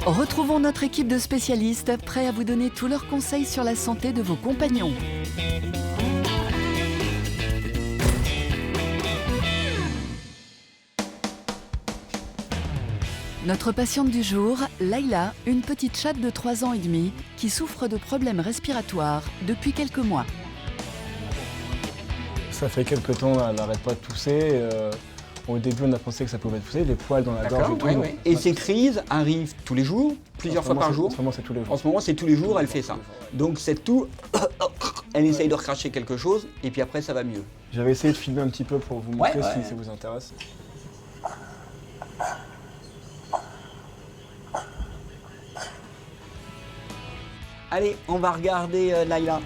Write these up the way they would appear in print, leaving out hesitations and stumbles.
Retrouvons notre équipe de spécialistes prêts à vous donner tous leurs conseils sur la santé de vos compagnons. Notre patiente du jour, Layla, une petite chatte de 3 ans et demi qui souffre de problèmes respiratoires depuis quelques mois. Ça fait quelques temps, elle n'arrête pas de tousser. Au début, on a pensé que ça pouvait tousser, les poils dans la gorge et tout. Ouais, ouais. Et ces crises arrivent tous les jours, plusieurs fois par jour. En ce moment, c'est tous les jours. En ce moment, c'est tous les jours, elle fait ça. Donc c'est tout. Elle essaye de recracher quelque chose et puis après, ça va mieux. J'avais essayé de filmer un petit peu pour vous montrer Ouais. si ça vous intéresse. Allez, on va regarder Layla.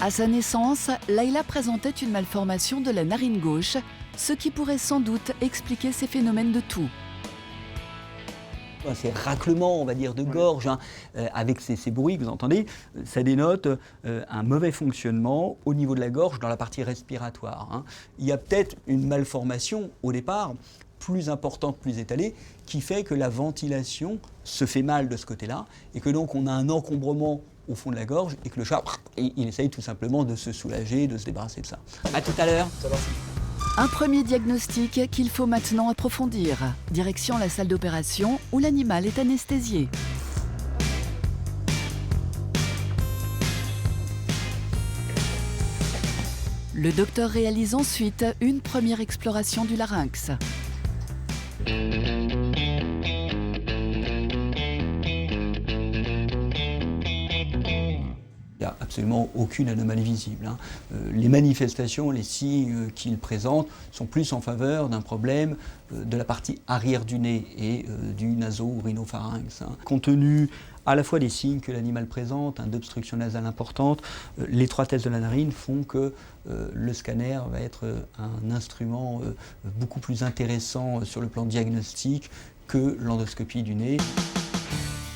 À sa naissance, Layla présentait une malformation de la narine gauche, ce qui pourrait sans doute expliquer ces phénomènes de toux. Ces raclements, on va dire, de gorge, avec ces bruits que vous entendez, ça dénote un mauvais fonctionnement au niveau de la gorge dans la partie respiratoire. Il y a peut-être une malformation au départ, plus importante, plus étalée, qui fait que la ventilation se fait mal de ce côté-là et que donc on a un encombrement au fond de la gorge et que le chat, il essaye tout simplement de se soulager, de se débarrasser de ça. À tout à l'heure. Un premier diagnostic qu'il faut maintenant approfondir. Direction la salle d'opération où l'animal est anesthésié. Le docteur réalise ensuite une première exploration du larynx. Il n'y a absolument aucune anomalie visible. Les manifestations, les signes qu'il présente sont plus en faveur d'un problème de la partie arrière du nez et du naso-rhinopharynx. Compte tenu à la fois des signes que l'animal présente, d'obstruction nasale importante, l'étroitesse de la narine font que le scanner va être un instrument beaucoup plus intéressant sur le plan diagnostique que l'endoscopie du nez.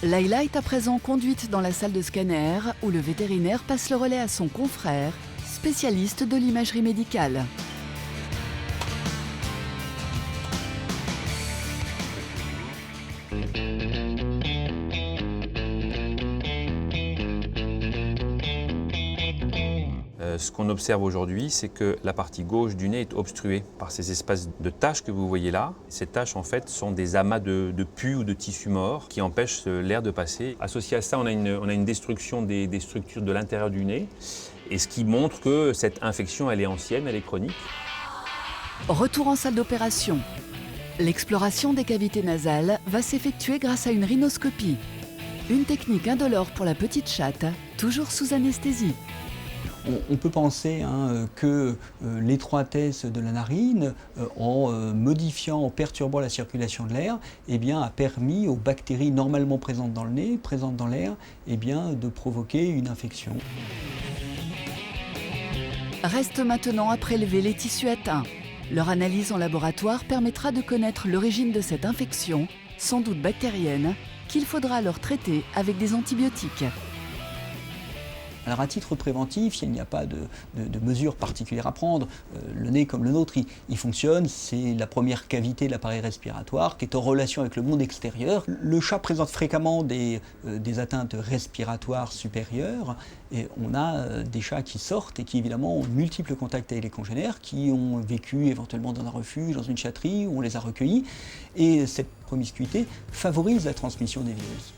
Layla est à présent conduite dans la salle de scanner où le vétérinaire passe le relais à son confrère, spécialiste de l'imagerie médicale. Ce qu'on observe aujourd'hui, c'est que la partie gauche du nez est obstruée par ces espaces de taches que vous voyez là. Ces taches, en fait, sont des amas de pus ou de tissus morts qui empêchent l'air de passer. Associé à ça, on a une destruction des structures de l'intérieur du nez, et ce qui montre que cette infection, elle est ancienne, elle est chronique. Retour en salle d'opération. L'exploration des cavités nasales va s'effectuer grâce à une rhinoscopie. Une technique indolore pour la petite chatte, toujours sous anesthésie. On peut penser que l'étroitesse de la narine, en modifiant, en perturbant la circulation de l'air, a permis aux bactéries normalement présentes dans le nez, présentes dans l'air, de provoquer une infection. Reste maintenant à prélever les tissus atteints. Leur analyse en laboratoire permettra de connaître l'origine de cette infection, sans doute bactérienne, qu'il faudra alors traiter avec des antibiotiques. Alors à titre préventif, il n'y a pas de mesures particulières à prendre. Le nez comme le nôtre, il fonctionne, c'est la première cavité de l'appareil respiratoire qui est en relation avec le monde extérieur. Le chat présente fréquemment des atteintes respiratoires supérieures et on a des chats qui sortent et qui évidemment ont multiples contacts avec les congénères, qui ont vécu éventuellement dans un refuge, dans une chatterie où on les a recueillis et cette promiscuité favorise la transmission des virus.